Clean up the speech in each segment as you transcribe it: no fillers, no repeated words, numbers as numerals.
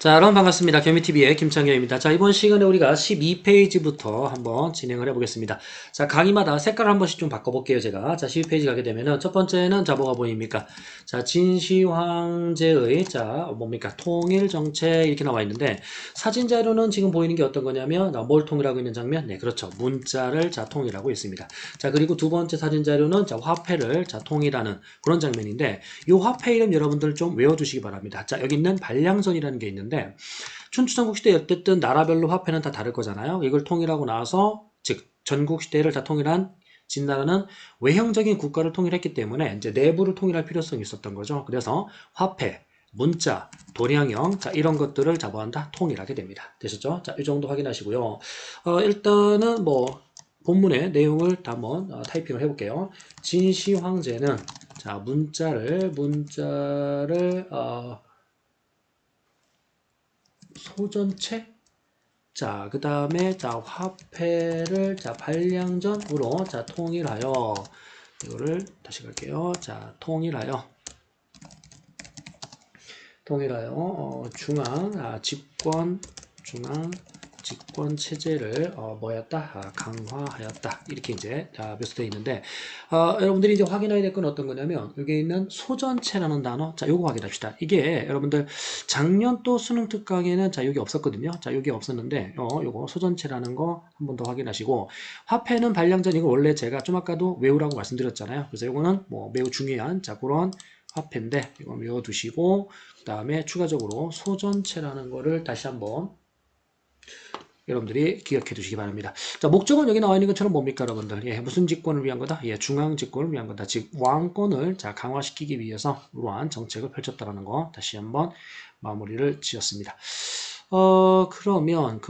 자, 여러분 반갑습니다. 개미TV의 김창현입니다. 자, 이번 시간에 우리가 12페이지부터 한번 진행을 해보겠습니다. 자, 강의마다 색깔을 한 번씩 좀 바꿔볼게요, 제가. 자, 12페이지 가게 되면은, 첫 번째는, 자, 뭐가 보입니까? 자, 진시황제의, 자, 뭡니까? 통일정책, 이렇게 나와 있는데, 사진 자료는 지금 보이는 게 어떤 거냐면, 뭘 통일하고 있는 장면? 네, 그렇죠. 문자를, 자, 통일하고 있습니다. 자, 그리고 두 번째 사진 자료는, 자, 화폐를, 자, 통일하는 그런 장면인데, 이 화폐 이름 여러분들 좀 외워두시기 바랍니다. 자, 여기 있는 반량전이라는 게 있는데, 춘추전국시대 어쨌든 나라별로 화폐는 다 다를 거잖아요. 이걸 통일하고 나서 즉 전국시대를 다 통일한 진나라는 외형적인 국가를 통일했기 때문에 이제 내부를 통일할 필요성이 있었던 거죠. 그래서 화폐, 문자, 도량형 자 이런 것들을 잡아한다 통일하게 됩니다. 되셨죠? 자, 이 정도 확인하시고요. 일단은 뭐 본문의 내용을 다 한번 타이핑을 해볼게요. 진시 황제는 자 문자를 소전체 자, 그 다음에, 자, 화폐를, 자, 반량전으로, 자, 통일하여, 이거를 다시 갈게요. 자, 통일하여, 집권 체제를, 뭐였다? 강화하였다. 이렇게 이제, 묘사되어 있는데, 여러분들이 이제 확인해야 될 건 어떤 거냐면, 여기 있는 소전체라는 단어, 자, 요거 확인합시다. 이게, 여러분들, 작년 또 수능 특강에는, 자, 여기 없었거든요. 자, 여기 없었는데, 요거 소전체라는 거 한 번 더 확인하시고, 화폐는 반량전, 이거 원래 제가 좀 아까도 외우라고 말씀드렸잖아요. 그래서 요거는 뭐 매우 중요한, 자, 그런 화폐인데, 이거 외워두시고, 그 다음에 추가적으로 소전체라는 거를 다시 한번 여러분들이 기억해 두시기 바랍니다. 자, 목적은 여기 나와 있는 것처럼 뭡니까, 여러분들? 예, 무슨 집권을 위한 거다? 예, 중앙 집권을 위한 거다. 즉, 왕권을 자, 강화시키기 위해서 이러한 정책을 펼쳤다라는 거 다시 한번 마무리를 지었습니다. 그러면,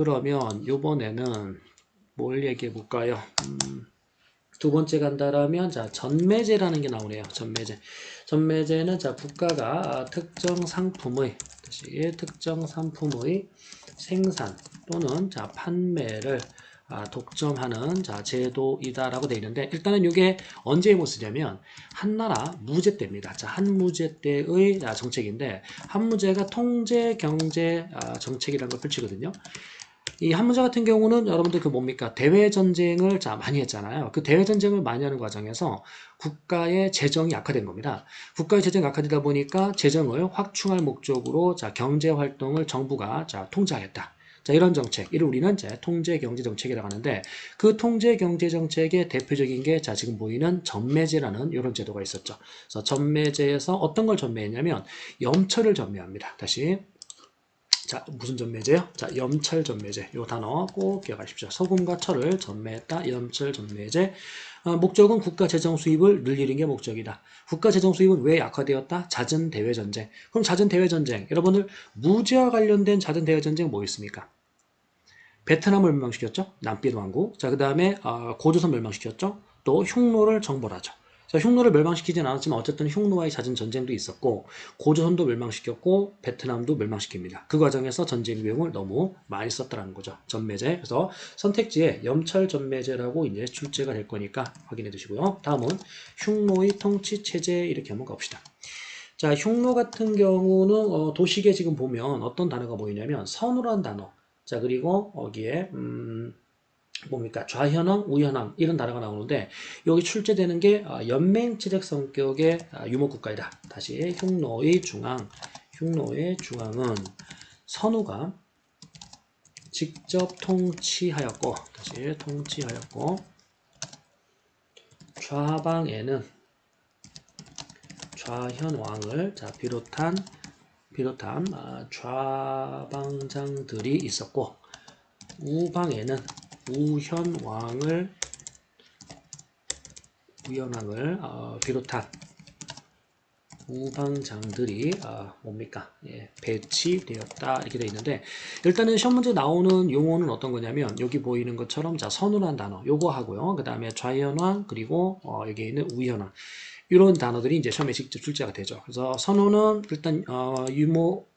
요번에는 뭘 얘기해 볼까요? 두 번째 간다라면, 자, 전매제라는 게 나오네요. 전매제. 전매제는, 자, 국가가 특정 상품의 생산 또는 자 판매를 독점하는 자 제도이다라고 되어 있는데 일단은 이게 언제 못 쓰냐면 한나라 무제 때입니다. 자 한무제 때의 정책인데 한무제가 통제 경제 정책이라는 걸 펼치거든요. 이 한문제 같은 경우는 여러분들 그 뭡니까 대외 전쟁을 자 많이 했잖아요. 그 대외 전쟁을 많이 하는 과정에서 국가의 재정이 악화된 겁니다. 국가의 재정이 악화되다 보니까 재정을 확충할 목적으로 자 경제 활동을 정부가 자 통제하겠다. 자 이런 정책, 이를 우리는 이제 통제 경제 정책이라고 하는데 그 통제 경제 정책의 대표적인 게 자 지금 보이는 전매제라는 이런 제도가 있었죠. 그래서 전매제에서 어떤 걸 전매했냐면 염철을 전매합니다. 다시. 자, 무슨 전매제요? 자, 염철 전매제. 요 단어 꼭 기억하십시오. 소금과 철을 전매했다. 염철 전매제. 목적은 국가 재정 수입을 늘리는 게 목적이다. 국가 재정 수입은 왜 약화되었다? 잦은 대외 전쟁. 그럼 잦은 대외 전쟁. 여러분들 무제와 관련된 잦은 대외 전쟁 뭐 있습니까? 베트남을 멸망시켰죠. 남빛 왕국. 자, 그 다음에 고조선 멸망시켰죠. 또 흉노를 정벌하죠. 자, 흉노를 멸망시키진 않았지만 어쨌든 흉노와의 잦은 전쟁도 있었고 고조선도 멸망시켰고 베트남도 멸망시킵니다. 그 과정에서 전쟁 비용을 너무 많이 썼다는 거죠. 전매제. 그래서 선택지에 염철 전매제라고 이제 출제가 될 거니까 확인해 두시고요. 다음은 흉노의 통치 체제 이렇게 한번 가봅시다. 자, 흉노 같은 경우는 도식에 지금 보면 어떤 단어가 보이냐면 선우란 단어. 자, 그리고 여기에 뭡니까? 좌현황, 우현황 이런 단어가 나오는데 여기 출제되는 게 연맹체적 성격의 유목국가이다. 다시 흉노의 중앙은 선우가 직접 통치하였고 좌방에는 좌현왕을 자 비롯한 좌방장들이 있었고 우방에는 우현왕을 비롯한 우방장들이 뭡니까? 예, 배치되었다 이렇게 되어 있는데 일단은 시험 문제 나오는 용어는 어떤 거냐면 여기 보이는 것처럼 자 선우란 단어 요거 하고요. 그 다음에 좌현왕 그리고 여기 있는 우현왕 이런 단어들이 이제 시험에 직접 출제가 되죠. 그래서 선우는 일단 유모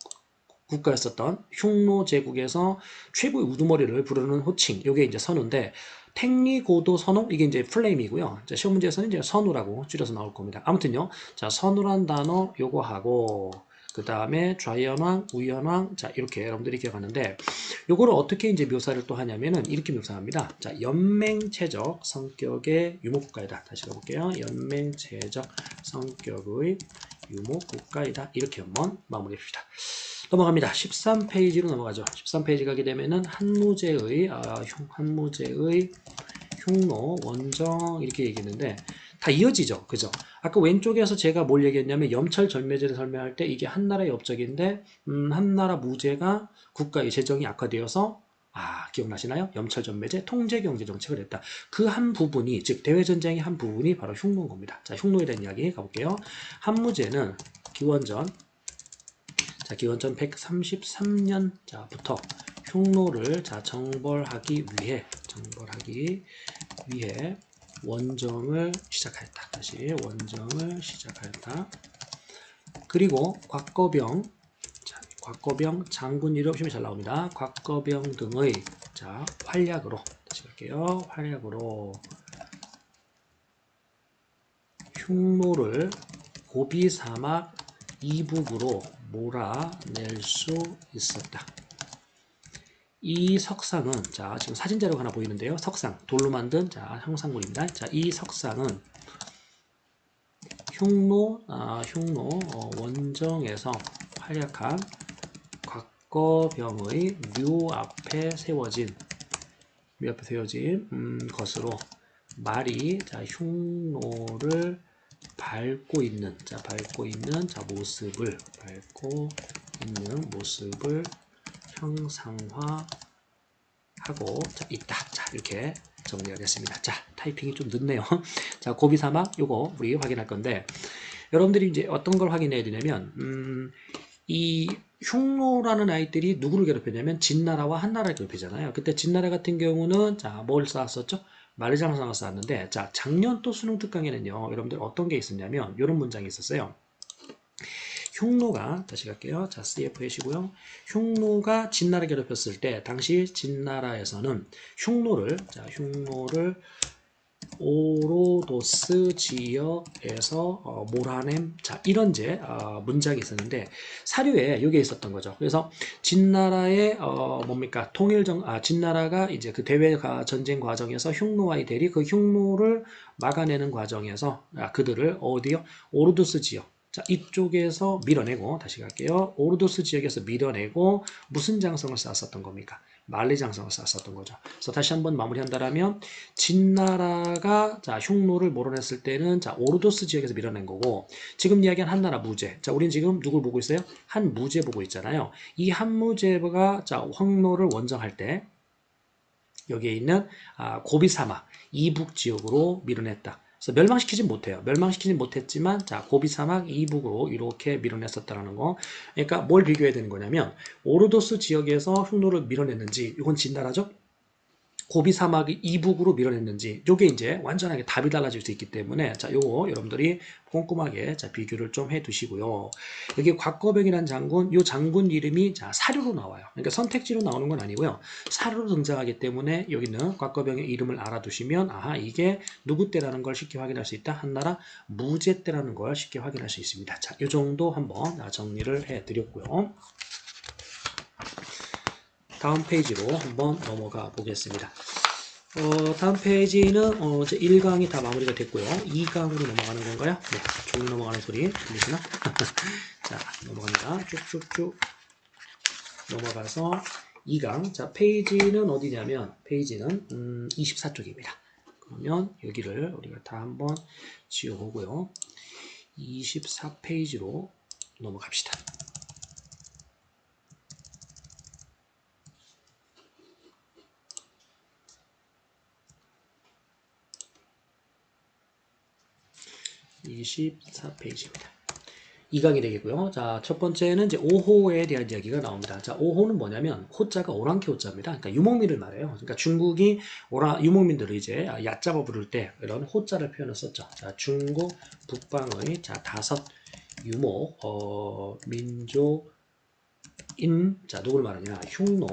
국가였었던 흉노 제국에서 최고의 우두머리를 부르는 호칭, 요게 이제 선우인데 택리고도 선우 이게 이제 플레임이고요. 시험 문제에서는 이제 선우라고 줄여서 나올 겁니다. 아무튼요, 자 선우란 단어 요거 하고 그 다음에 좌현왕, 우현왕, 자 이렇게 여러분들이 기억하는데 요거를 어떻게 이제 묘사를 또 하냐면은 이렇게 묘사합니다. 자 연맹체적 성격의 유목국가이다. 다시 가볼게요. 연맹체적 성격의 유목국가이다. 이렇게 한번 마무리합시다. 넘어갑니다. 13페이지로 넘어가죠. 13페이지 가게 되면은 한무제의 흉노, 원정 이렇게 얘기했는데 다 이어지죠. 그죠? 아까 왼쪽에서 제가 뭘 얘기했냐면 염찰전매제를 설명할 때 이게 한나라의 업적인데 한나라 무제가 국가의 재정이 악화되어서 기억나시나요? 염찰전매제 통제경제정책을 했다. 그 한 부분이 즉 대외전쟁의 한 부분이 바로 흉노인 겁니다. 자 흉노에 대한 이야기 가볼게요. 한무제는 기원전 133년부터 흉노를 정벌하기 위해 원정을 시작하였다. 다시 원정을 시작하였다. 그리고 곽거병 장군 이름 시험에 잘 나옵니다. 곽거병 등의 활약으로 다시 갈게요. 활약으로 흉노를 고비 사막 이북으로 몰아낼 수 있었다. 이 석상은 지금 사진 자료가 하나 보이는데요. 석상 돌로 만든 형상물입니다. 이 석상은 흉노 원정에서 활약한 곽거병의 묘 앞에 세워진 것으로 말이 흉노를 밟고 있는 모습을 형상화하고 있다. 이렇게 정리하겠습니다. 타이핑이 좀 늦네요. 고비사막 요거 우리 확인할 건데 여러분들이 이제 어떤 걸 확인해야 되냐면 이 흉노라는 아이들이 누구를 괴롭혔냐면 진나라와 한나라를 괴롭히잖아요. 그때 진나라 같은 경우는 뭘 쌓았었죠? 만리장성을 쌓았는데 작년 또 수능 특강에는요 여러분들 어떤 게 있었냐면 이런 문장이 있었어요. 흉노가 다시 갈게요. CF 해시고요. 흉노가 진나라 괴롭혔을 때 당시 진나라에서는 흉노를 오로도스 지역에서 몰아냄 이런 문장이 있었는데 사료에 이게 있었던 거죠. 그래서 진나라의 진나라가 이제 그 대외 전쟁 과정에서 흉노와의 대리 그 흉노를 막아내는 과정에서 그들을 어디요? 오로도스 지역 이쪽에서 밀어내고 다시 갈게요. 오르도스 지역에서 밀어내고 무슨 장성을 쌓았었던 겁니까? 만리장성을 쌓았었던 거죠. 그래서 다시 한번 마무리한다라면 진나라가 흉노를 몰아냈을 때는 오르도스 지역에서 밀어낸 거고 지금 이야기한 한나라 무제. 우리는 지금 누굴 보고 있어요? 한무제 보고 있잖아요. 이 한무제가 황노를 원정할 때 여기에 있는 고비사막 이북 지역으로 밀어냈다. 그래서 멸망시키진 못해요. 멸망시키진 못했지만 고비사막 이북으로 이렇게 밀어냈었다는 거. 그러니까 뭘 비교해야 되는 거냐면 오르도스 지역에서 흉노를 밀어냈는지 이건 진나라죠. 고비사막이 이북으로 밀어냈는지 요게 이제 완전하게 답이 달라질 수 있기 때문에 요거 여러분들이 꼼꼼하게 비교를 좀 해두시고요. 여기 곽거병이라는 장군, 요 장군 이름이 사료로 나와요. 그러니까 선택지로 나오는 건 아니고요. 사료로 등장하기 때문에 여기는 곽거병의 이름을 알아두시면 이게 누구 때라는 걸 쉽게 확인할 수 있다. 한나라 무제 때라는 걸 쉽게 확인할 수 있습니다. 요 정도 한번 정리를 해드렸고요. 다음 페이지로 한번 넘어가 보겠습니다. 다음 페이지는 이제 1강이 다 마무리가 됐고요. 2강으로 넘어가는 건가요? 네, 종이 넘어가는 소리 들리시나? 넘어갑니다. 쭉쭉쭉 넘어가서 2강. 페이지는 어디냐면 페이지는 24쪽입니다. 그러면 여기를 우리가 다 한번 지워보고요. 24페이지로 넘어갑시다. (24페이지입니다) 2강이 되겠고요. 첫 번째는 이제 5호에 대한 이야기가 나옵니다. 5호는 뭐냐면 호자가 오랑캐 호자입니다. 그러니까 유목민을 말해요. 그러니까 중국이 유목민들을 이제 얕잡아 부를 때 이런 호자를 표현을 썼죠. 중국 북방의 5 유목 민족인 누구를 말하냐? 흉노,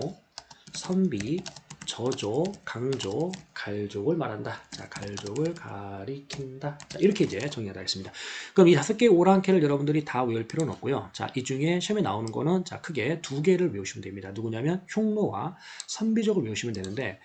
선비, 저족, 강족, 갈족을 말한다. 자, 갈족을 가리킨다. 자, 이렇게 이제 정리가 되겠습니다. 그럼 이 5개의 오랑캐를 여러분들이 다 외울 필요는 없고요. 자, 이 중에 시험에 나오는 거는 자, 크게 2개를 외우시면 됩니다. 누구냐면 흉노와 선비족을 외우시면 되는데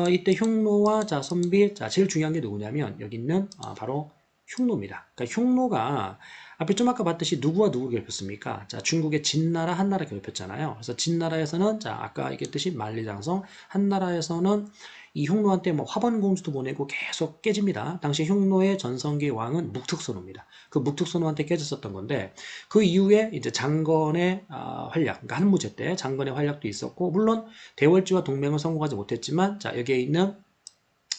이때 흉노와 자, 선비, 자, 제일 중요한 게 누구냐면 여기 있는 바로 흉노입니다. 그러니까 흉노가 앞에 좀 아까 봤듯이 누구와 누구를 괴롭혔습니까? 자, 중국의 진나라, 한나라 괴롭혔잖아요. 그래서 진나라에서는 자, 아까 얘기했듯이 만리장성, 한나라에서는 이 흉노한테 뭐 화번공주도 보내고 계속 깨집니다. 당시 흉노의 전성기 왕은 묵특선호입니다. 그 묵특선호한테 깨졌었던 건데 그 이후에 이제 장건의 활약, 그러니까 한무제 때 장건의 활약도 있었고 물론 대월지와 동맹을 성공하지 못했지만 자, 여기에 있는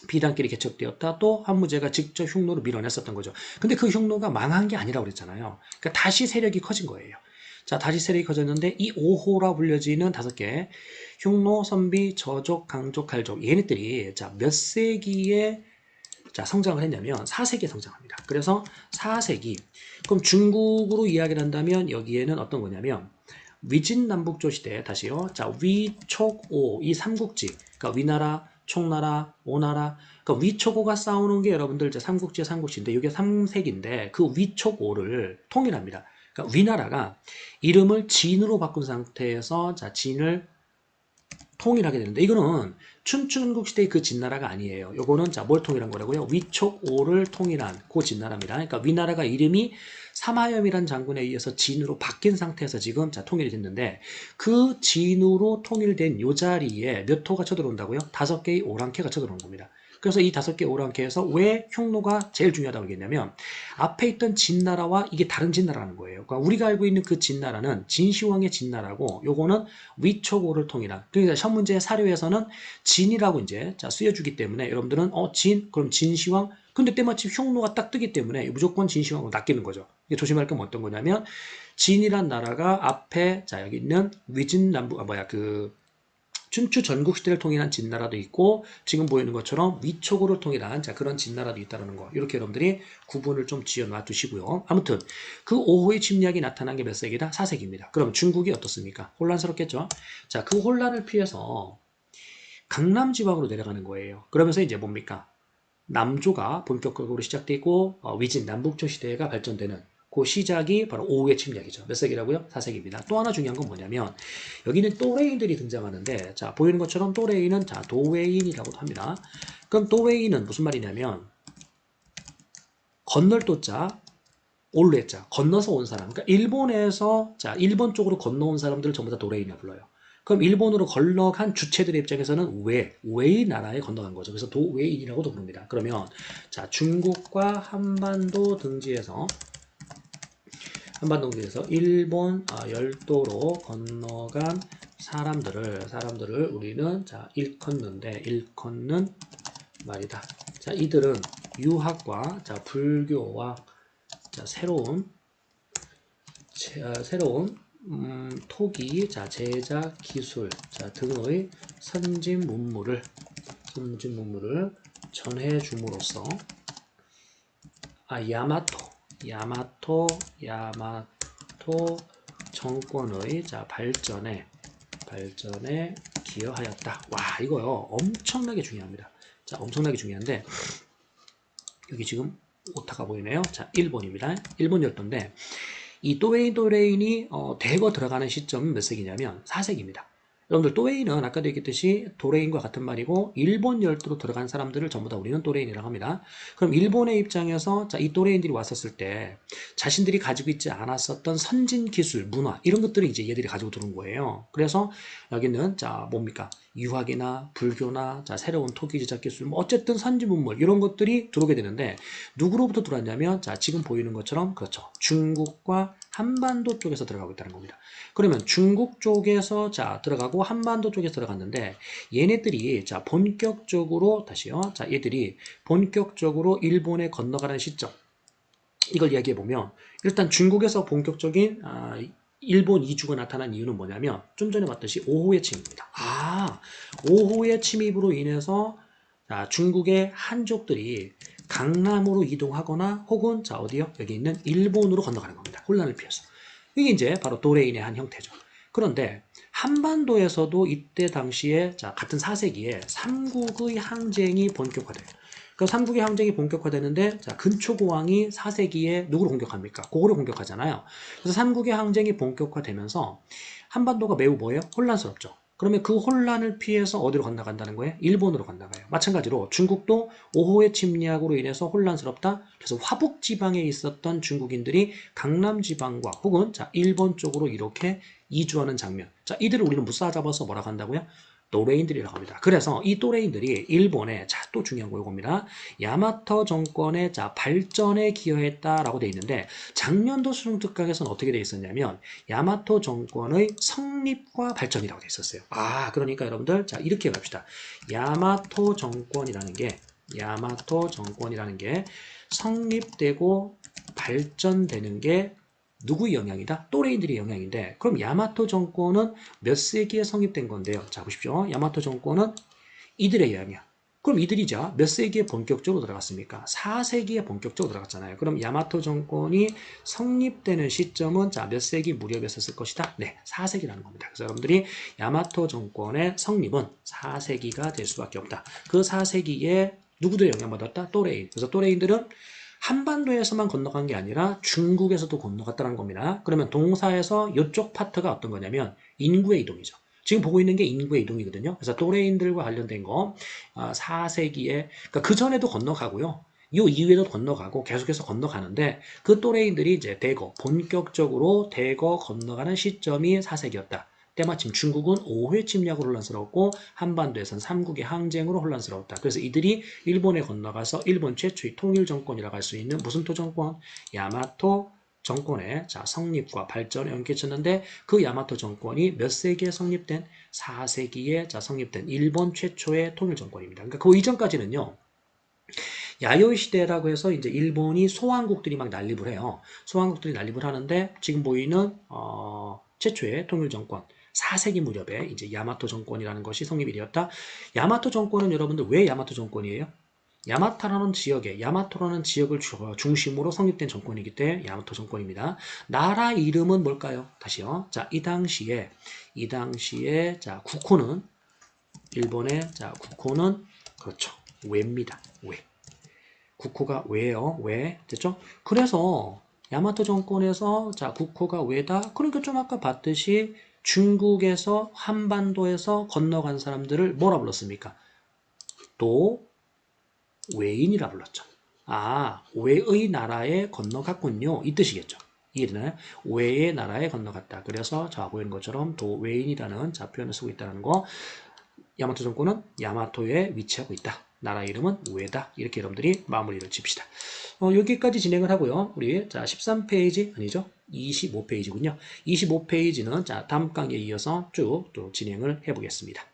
비단길이 개척되었다. 또 한무제가 직접 흉노를 밀어냈었던 거죠. 근데 그 흉노가 망한 게 아니라고 그랬잖아요. 그러니까 다시 세력이 커진 거예요. 자, 다시 세력이 커졌는데 이 5호라 불려지는 5개 흉노, 선비, 저족, 강족, 갈족 얘네들이 자, 몇 세기에 자, 성장을 했냐면 4세기에 성장합니다. 그래서 4세기 그럼 중국으로 이야기를 한다면 여기에는 어떤 거냐면 위진남북조 시대 다시요. 자, 위촉오 이 삼국지 그러니까 위나라 총나라, 오나라, 그러니까 위촉오가 싸우는 게 여러분들 이제 삼국지의 삼국지인데 이게 3세기인데 그 위촉오를 통일합니다. 그러니까 위나라가 이름을 진으로 바꾼 상태에서 자 진을 통일하게 되는데 이거는 춘추전국 시대의 그 진나라가 아니에요. 요거는 자 뭘 통일한 거라고요? 위촉오를 통일한 그 진나라입니다. 그러니까 위나라가 이름이 사마염이란 장군에 의해서 진으로 바뀐 상태에서 지금 자 통일이 됐는데 그 진으로 통일된 요 자리에 몇 호가 쳐들어온다고요? 5개의 오랑캐가 쳐들어온 겁니다. 그래서 이 5개의 오랑캐에서 왜 흉노가 제일 중요하다고 얘기했냐면 앞에 있던 진나라와 이게 다른 진나라라는 거예요. 그러니까 우리가 알고 있는 그 진나라는 진시황의 진나라고 요거는 위촉오를 통일한 그러니까 시험 문제 사료에서는 진이라고 이제 자 쓰여주기 때문에 여러분들은 진 그럼 진시황 근데 때마침 흉노가 딱 뜨기 때문에 무조건 진시황으로 낚이는 거죠. 이게 조심할 건 어떤 거냐면 진이란 나라가 앞에 자 여기 있는 위진남북 그 춘추 전국 시대를 통일한 진나라도 있고 지금 보이는 것처럼 위촉으로 통일한 자 그런 진나라도 있다는 거 이렇게 여러분들이 구분을 좀 지어 놔두시고요. 아무튼 그 5호의 침략이 나타난 게 몇 세기다? 4세기입니다. 그럼 중국이 어떻습니까? 혼란스럽겠죠? 자, 그 혼란을 피해서 강남 지방으로 내려가는 거예요. 그러면서 이제 뭡니까? 남조가 본격적으로 시작되고 위진 남북조 시대가 발전되는 그 시작이 바로 5호의 침략이죠. 몇 세기라고요? 4세기입니다. 또 하나 중요한 건 뭐냐면 여기는 또레인들이 등장하는데 자 보이는 것처럼 또레인은 자 도웨인이라고도 합니다. 그럼 도웨인은 무슨 말이냐면 건널 또자 올레자 건너서 온 사람 그러니까 일본에서 자 일본 쪽으로 건너온 사람들을 전부 다 도레인이라 불러요. 그럼 일본으로 건너간 주체들의 입장에서는 웨이 나라에 건너간 거죠. 그래서 도웨인이라고도 부릅니다. 그러면 자 중국과 한반도 등지에서 일본 열도로 건너간 사람들을 우리는 자 일컫는 말이다. 자 이들은 유학과 자 불교와 자 새로운 토기, 자, 제작 기술, 자, 등의 선진 문물을 전해줌으로써 야마토 정권의 자, 발전에 기여하였다. 와, 이거요. 엄청나게 중요합니다. 자, 엄청나게 중요한데 여기 지금 오타가 보이네요. 자, 일본입니다. 일본 열도인데 이 또웨인이 대거 들어가는 시점은 몇 세기냐면 4세기입니다. 여러분들 또웨인은 아까도 얘기했듯이 도레인과 같은 말이고 일본 열도로 들어간 사람들을 전부 다 우리는 또레인이라고 합니다. 그럼 일본의 입장에서 자, 이 또레인들이 왔었을 때 자신들이 가지고 있지 않았었던 선진 기술, 문화 이런 것들을 이제 얘들이 가지고 들어온 거예요. 그래서 여기는 자 뭡니까? 유학이나 불교나 자 새로운 토기 제작 기술 뭐 어쨌든 선진 문물 이런 것들이 들어오게 되는데 누구로부터 들어왔냐면 자 지금 보이는 것처럼 그렇죠. 중국과 한반도 쪽에서 들어가고 있다는 겁니다. 그러면 중국 쪽에서 자 들어가고 한반도 쪽에서 들어갔는데 얘네들이 자 본격적으로 다시요. 자 얘들이 본격적으로 일본에 건너가는 시점 이걸 이야기해 보면 일단 중국에서 본격적인 일본 이주가 나타난 이유는 뭐냐면 좀 전에 봤듯이 5호의 침입입니다. 5호의 침입으로 인해서 중국의 한족들이 강남으로 이동하거나 혹은 자 어디요? 여기 있는 일본으로 건너가는 겁니다. 혼란을 피해서. 이게 이제 바로 도레인의 한 형태죠. 그런데 한반도에서도 이때 당시에 자 같은 4세기에 삼국의 항쟁이 본격화돼요. 그 삼국의 항쟁이 본격화되는데 자 근초고왕이 4세기에 누구를 공격합니까? 고구려 공격하잖아요. 그래서 삼국의 항쟁이 본격화되면서 한반도가 매우 뭐예요? 혼란스럽죠. 그러면 그 혼란을 피해서 어디로 건너간다는 거예요? 일본으로 건너가요. 마찬가지로 중국도 오호의 침략으로 인해서 혼란스럽다. 그래서 화북 지방에 있었던 중국인들이 강남 지방과 혹은 자 일본 쪽으로 이렇게 이주하는 장면. 자 이들을 우리는 무싸잡아서 뭐라고 한다고요? 또레인들이라고 합니다. 그래서 이 또레인들이 일본의 자 또 중요한 거 이겁니다. 야마토 정권의 자 발전에 기여했다라고 돼 있는데 작년도 수능특강에서는 어떻게 돼 있었냐면 야마토 정권의 성립과 발전이라고 돼 있었어요. 아 그러니까 여러분들 자 이렇게 갑시다. 야마토 정권이라는 게 성립되고 발전되는 게 누구의 영향이다? 또레인들의 영향인데 그럼 야마토 정권은 몇 세기에 성립된 건데요? 자 보십시오. 야마토 정권은 이들의 영향. 그럼 이들이 몇 세기에 본격적으로 들어갔습니까? 4세기에 본격적으로 들어갔잖아요. 그럼 야마토 정권이 성립되는 시점은 몇 세기 무렵이었을 것이다? 네, 4세기라는 겁니다. 그래서 여러분들이 야마토 정권의 성립은 4세기가 될 수밖에 없다. 그 4세기에 누구들의 영향받았다? 또레인. 그래서 또레인들은 한반도에서만 건너간 게 아니라 중국에서도 건너갔다는 겁니다. 그러면 동사에서 이쪽 파트가 어떤 거냐면 인구의 이동이죠. 지금 보고 있는 게 인구의 이동이거든요. 그래서 또레인들과 관련된 거 4세기에 그러니까 그 전에도 건너가고요. 이 이후에도 건너가고 계속해서 건너가는데 그 또레인들이 이제 본격적으로 대거 건너가는 시점이 4세기였다. 때마침 중국은 5회 침략으로 혼란스러웠고 한반도에선 삼국의 항쟁으로 혼란스러웠다. 그래서 이들이 일본에 건너가서 일본 최초의 통일 정권이라고 할 수 있는 무슨 토 정권? 야마토 정권의 성립과 발전에 연계쳤는데 그 야마토 정권이 몇 세기에 성립된 4세기에 성립된 일본 최초의 통일 정권입니다. 그러니까 그 이전까지는요. 야요이 시대라고 해서 이제 일본이 소왕국들이 막 난립을 해요. 소왕국들이 난립을 하는데 지금 보이는 최초의 통일 정권 4세기 무렵에 이제 야마토 정권이라는 것이 성립이 되었다. 야마토 정권은 여러분들 왜 야마토 정권이에요? 야마토라는 지역을 중심으로 성립된 정권이기 때문에 야마토 정권입니다. 나라 이름은 뭘까요? 다시요. 자, 이 당시에 국호는 일본의 국호는 그렇죠. 왜입니다. 왜. 국호가 왜요? 왜? 됐죠? 그래서 야마토 정권에서 국호가 왜다? 그러니까 좀 아까 봤듯이 중국에서 한반도에서 건너간 사람들을 뭐라 불렀습니까? 또 외인이라 불렀죠. 아, 외의 나라에 건너갔군요. 이 뜻이겠죠. 이해되나요? 외의 나라에 건너갔다. 그래서 보이는 것처럼 도외인이라는 표현을 쓰고 있다는 거. 야마토 정권은 야마토에 위치하고 있다. 나라 이름은 우에다. 이렇게 여러분들이 마무리를 칩시다. 여기까지 진행을 하고요. 우리 13페이지 아니죠? 25페이지군요. 25페이지는 다음 강의에 이어서 쭉 또 진행을 해보겠습니다.